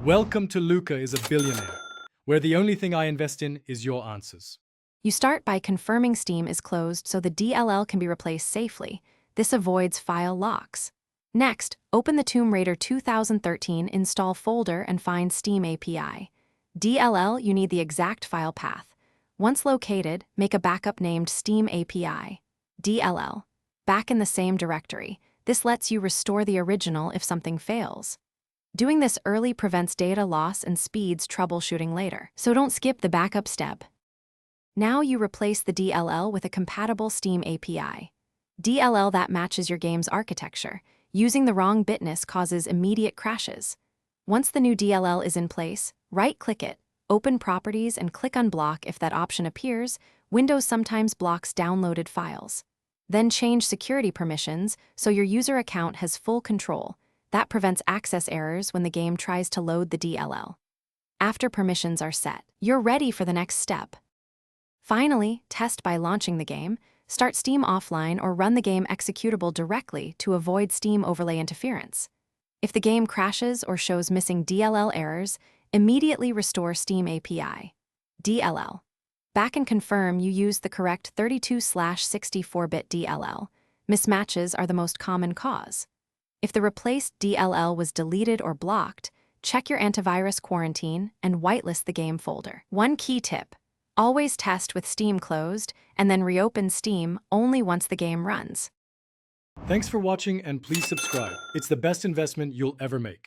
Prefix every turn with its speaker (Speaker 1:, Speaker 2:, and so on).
Speaker 1: Welcome to Luca is a Billionaire, where the only thing I invest in is your answers.
Speaker 2: You start by confirming Steam is closed so the DLL can be replaced safely. This avoids file locks. Next, open the Tomb Raider 2013 install folder and find Steam API. DLL, you need the exact file path. Once located, make a backup named Steam API. DLL. Back in the same directory. This lets you restore the original if something fails. Doing this early prevents data loss and speeds troubleshooting later, so don't skip the backup step. Now you replace the DLL with a compatible Steam API. DLL that matches your game's architecture. Using the wrong bitness causes immediate crashes. Once the new DLL is in place, right-click it, open Properties and click Unblock if that option appears. Windows sometimes blocks downloaded files. Then change security permissions so your user account has full control. That prevents access errors when the game tries to load the DLL. After permissions are set, you're ready for the next step. Finally, test by launching the game, start Steam offline or run the game executable directly to avoid Steam overlay interference. If the game crashes or shows missing DLL errors, immediately restore Steam API. DLL. Back and confirm you used the correct 32/64-bit DLL. Mismatches are the most common cause. If the replaced DLL was deleted or blocked, check your antivirus quarantine and whitelist the game folder. One key tip: always test with Steam closed and then reopen Steam only once the game runs.
Speaker 1: Thanks for watching and please subscribe. It's the best investment you'll ever make.